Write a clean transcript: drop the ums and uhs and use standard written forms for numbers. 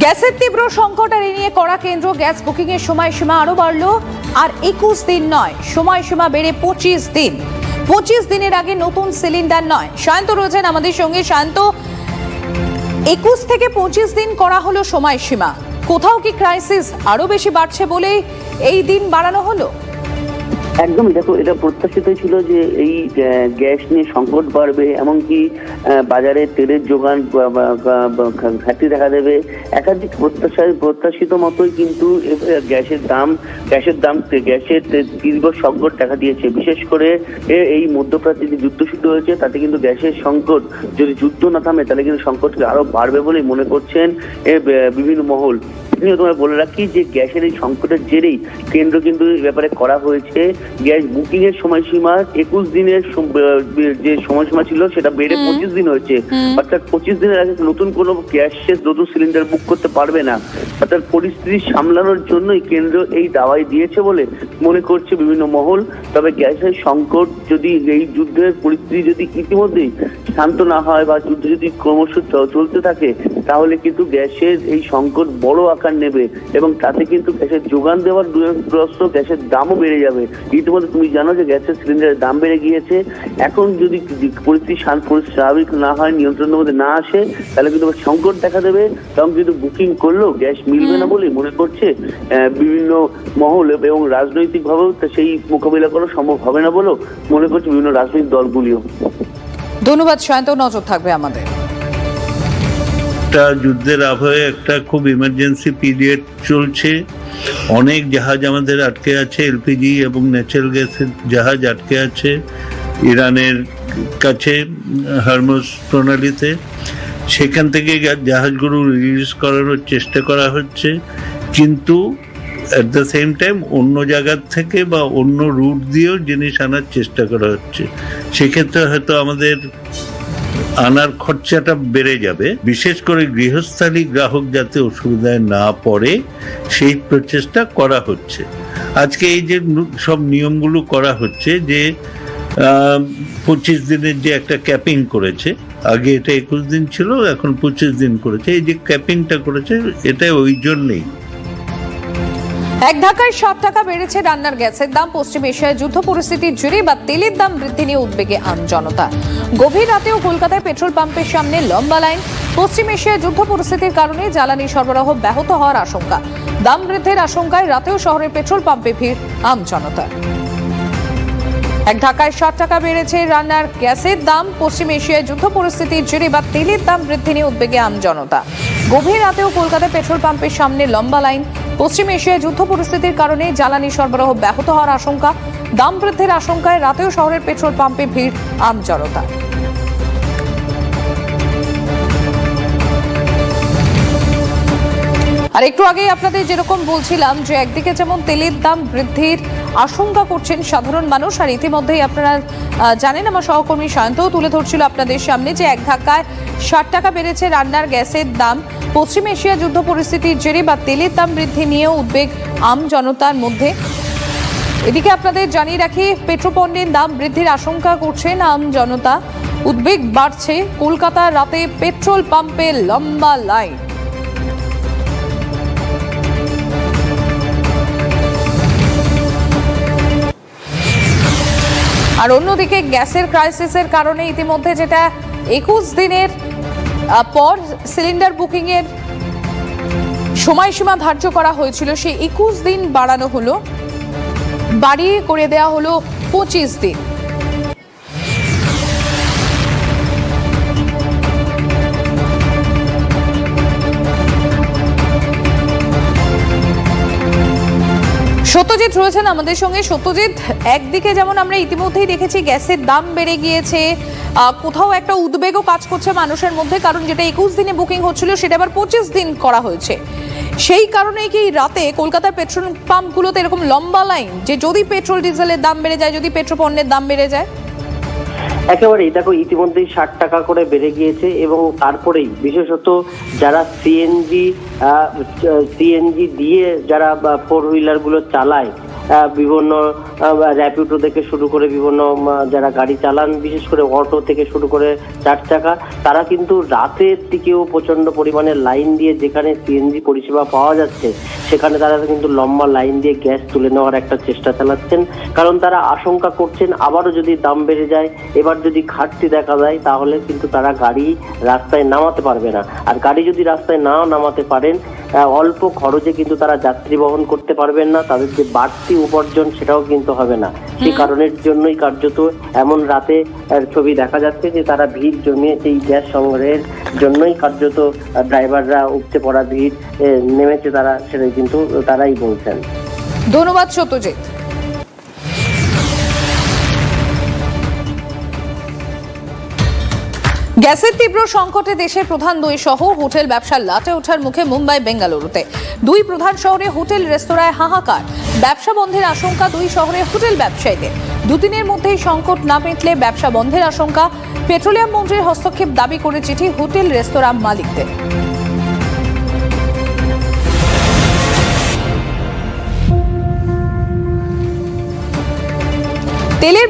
গ্যাসের তীব্র সংকট আর এই নিয়ে কড়া কেন্দ্র গ্যাস বুকিং এর সময়সীমা আরো বাড়লো আর 21 দিন নয়, সময়সীমা বেড়ে 25 দিন। 25 দিনের আগে নতুন সিলিন্ডার নয়। শান্ত রয়েছেন আমাদের সঙ্গে। শান্ত, 21 থেকে 25 দিন করা হলো সময়সীমা, কোথাও কি ক্রাইসিস আরো বেশি বাড়ছে বলেই এই দিন বাড়ানো হলো? একদমই, দেখো, এটা প্রত্যাশিত ছিল যে এই গ্যাস নিয়ে সংকট বাড়বে, এমনকি বাজারে তেলের যোগান ঘাটতি দেখা দেবে। একাধিক প্রত্যাশিত মতোই কিন্তু গ্যাসের তীব্র সংকট দেখা দিয়েছে। বিশেষ করে এই মধ্যপ্রাচ্যে যে যুদ্ধ শুরু হয়েছে তাতে কিন্তু গ্যাসের সংকট, যদি যুদ্ধ না থামে তাহলে কিন্তু সংকটকে আরো বাড়বে বলেই মনে করছেন বিভিন্ন মহল। তোমায় বলে রাখি যে গ্যাসের এই সংকটের জেরেই কেন্দ্র কিন্তু এই ব্যাপারে করা হয়েছে গ্যাস বুকিং এর সময়সীমা 21 দিনের যে সময়সীমা ছিল সেটা বেড়ে 25 দিন হয়েছে। অর্থাৎ 25 দিনের আগে নতুন কোনো নতুন সিলিন্ডার বুক করতে পারবে না। অর্থাৎ পরিস্থিতি সামলানোর জন্যই কেন্দ্র এই দাওয়াই দিয়েছে বলে মনে করছে বিভিন্ন মহল। তবে গ্যাসের সংকট যদি, এই যুদ্ধের পরিস্থিতি যদি ইতিমধ্যেই শান্ত না হয় বা যুদ্ধ যদি ক্রমশ চলতে থাকে তাহলে কিন্তু গ্যাসের এই সংকট বড় আকার নেবে এবং তাতে কিন্তু গ্যাসের যোগান দেওয়ার গ্যাসের দামও বেড়ে যাবে। ইতিমধ্যে তুমি জানো যে গ্যাসের সিলিন্ডারের দাম বেড়ে গিয়েছে। এখন যদি পরিস্থিতি স্বাভাবিক না হয়, নিয়ন্ত্রণের মধ্যে না আসে, তাহলে কিন্তু সংকট দেখা দেবে। তখন কিন্তু বুকিং করলেও গ্যাস মিলবে না বলে মনে করছে বিভিন্ন মহল এবং রাজনৈতিক ভাবেও সেই মোকাবিলা করা সম্ভব হবে না বলেও মনে করছে বিভিন্ন রাজনৈতিক দলগুলিও। ধন্যবাদ শান্ত, নজর থাকবে আমাদের। যুদ্ধের আবহে একটা খুব ইমার্জেন্সি পিরিয়ড চলছে। অনেক জাহাজ আমাদের আটকে আছে, এলপিজি এবং ন্যাচারাল গ্যাসের জাহাজ আটকে আছে ইরানের কাছে হরমুজ প্রণালীতে। সেখান থেকে জাহাজগুলো রিলিজ করানোর চেষ্টা করা হচ্ছে, কিন্তু অ্যাট দ্য সেম টাইম অন্য জায়গার থেকে বা অন্য রুট দিয়েও জিনিস আনার চেষ্টা করা হচ্ছে। সেক্ষেত্রে হয়তো আমাদের আনার খরচাটা বেড়ে যাবে। বিশেষ করে গৃহস্থালী গ্রাহক যাতে অসুবিধায় না পড়ে সেই প্রচেষ্টা করা হচ্ছে। আজকে এই যে সব নিয়মগুলো করা হচ্ছে, যে 25 দিনের যে একটা ক্যাপিং করেছে, আগে এটা 21 দিন ছিল, এখন 25 দিন করেছে। এই যে ক্যাপিংটা করেছে এটা ওই জন্যেই। এক ধাক্কায় 7 টাকা বেড়েছে রান্নার গ্যাসের দাম। পশ্চিম এশিয়ায় যুদ্ধ পরিস্থিতির জেরে বা তেলের দাম বৃদ্ধি নিয়ে উদ্বেগে আম জনতা। গভীর রাতেও কলকাতায় পেট্রোল পাম্পের সামনে লম্বা লাইন। পশ্চিম এশিয়ায় যুদ্ধ পরিস্থিতির কারণে জ্বালানি সরবরাহ ব্যাহত হওয়ার আশঙ্কা। দাম বৃদ্ধির আশঙ্কায় রাতেও শহরের পেট্রোল পাম্পে ভিড় আম জনতা। এক ধাক্কায় 7 টাকা বেড়েছে রান্নার গ্যাসের দাম। পশ্চিম এশিয়ায় যুদ্ধ পরিস্থিতির জেরে বা তেলের দাম বৃদ্ধি নিয়ে উদ্বেগে আম জনতা। গভীর রাতেও কলকাতায় পেট্রোল পাম্পের সামনে লম্বা লাইন। পশ্চিম এশিয়ায় যুদ্ধ পরিস্থিতির কারণে জ্বালানি সরবরাহ ব্যাহত হওয়ার আশঙ্কা। দাম বৃদ্ধির আশঙ্কায় রাতেও শহরের পেট্রোল পাম্পে ভিড় আম জনতা। আর একটু আগেই আপনাদের যেরকম বলছিলাম যে একদিকে যেমন তেলের দাম বৃদ্ধির আশঙ্কা করছেন সাধারণ মানুষ, আর ইতিমধ্যেই আপনারা জানেন, আমার সহকর্মী শান্তও তুলে ধরছিল আপনাদের সামনে যে এক ধাক্কায় 7 টাকা বেড়েছে রান্নার গ্যাসের দাম। পশ্চিম এশিয়া যুদ্ধ পরিস্থিতির জেরে বা তেলের দাম বৃদ্ধি নিয়েও উদ্বেগ আম জনতার মধ্যে। এদিকে আপনাদের জানিয়ে রাখি, পেট্রোপণ্যের দাম বৃদ্ধির আশঙ্কা করছেন আম জনতা। উদ্বেগ বাড়ছে, কলকাতার রাতে পেট্রোল পাম্পে লম্বা লাইন। আর অন্যদিকে গ্যাসের ক্রাইসিসের কারণে ইতিমধ্যে যেটা 21 দিনের পর সিলিন্ডার বুকিং এর সময়সীমা ধার্য করা হয়েছিল, সেই 21 দিন বাড়ানো হলো, বাড়িয়ে করে দেওয়া হলো 25 দিন। সত্যজিৎ রয়েছেন আমাদের সঙ্গে। সত্যজিৎ, একদিকে যেমন আমরা ইতিমধ্যেই দেখেছি গ্যাসের দাম বেড়ে গিয়েছে, কোথাও একটা উদ্বেগও কাজ করছে মানুষের মধ্যে, কারণ যেটা 21 দিনে বুকিং হচ্ছিল সেটা আবার 25 দিন করা হয়েছে। সেই কারণেই কি রাতে কলকাতার পেট্রোল পাম্পগুলোতে এরকম লম্বা লাইন, যে যদি পেট্রোল ডিজেলের দাম বেড়ে যায়, যদি পেট্রোল পণ্যের দাম বেড়ে যায়? একেবারেই, দেখো, ইতিমধ্যেই 60 টাকা করে বেড়ে গিয়েছে এবং তারপরেই বিশেষত যারা সিএনজি দিয়ে যারা 4 হুইলার গুলো চালায় বিভিন্ন র্যাপিডো থেকে শুরু করে বিভিন্ন যারা গাড়ি চালান, বিশেষ করে অটো থেকে শুরু করে 4 চাকা, তারা কিন্তু রাতের দিকেও প্রচন্ড পরিমাণে লাইন দিয়ে, যেখানে সিএনজি পরিষেবা পাওয়া যাচ্ছে সেখানে তারা কিন্তু লম্বা লাইন দিয়ে গ্যাস তুলে নেওয়ার একটা চেষ্টা চালাচ্ছেন। কারণ তারা আশঙ্কা করছেন আবারও যদি দাম বেড়ে যায়, এবার যদি ঘাটতি দেখা যায়, তাহলে কিন্তু তারা গাড়ি রাস্তায় নামাতে পারবে না। আর গাড়ি যদি রাস্তায় না নামাতে পারেন, অল্প খরচে কিন্তু তারা যাত্রী বহন করতে পারবেন না, তাদের যে বাড়তি উপার্জন সেটাও কিন্তু হবে না। সেই কারণের জন্যই কার্যত এমন রাতে ছবি দেখা যাচ্ছে যে তারা ভিড় জমিয়েছে, এই গ্যাস সংগ্রহের জন্যই কার্যত ড্রাইভাররা উপচে পড়া ভিড় নেমেছে তারা, সেটাই কিন্তু তারাই বলছেন। ধন্যবাদ সত্যজিৎ। গ্যাসের তীব্র সংকটে দেশের প্রধান দুই শহর, হোটেল ব্যবসার লাটে ওঠার মুখে মুম্বাই বেঙ্গালুরুতে। দুই প্রধান শহরে হোটেল রেস্তোরাঁয় হাহাকার, ব্যবসা বন্ধের আশঙ্কা দুই শহরে হোটেল ব্যবসায়ীদের। দুদিনের মধ্যেই সংকট না মিটলে ব্যবসা বন্ধের আশঙ্কা। পেট্রোলিয়াম মন্ত্রীর হস্তক্ষেপ দাবি করে চিঠি হোটেল রেস্তোরাঁ মালিকদের। তেলের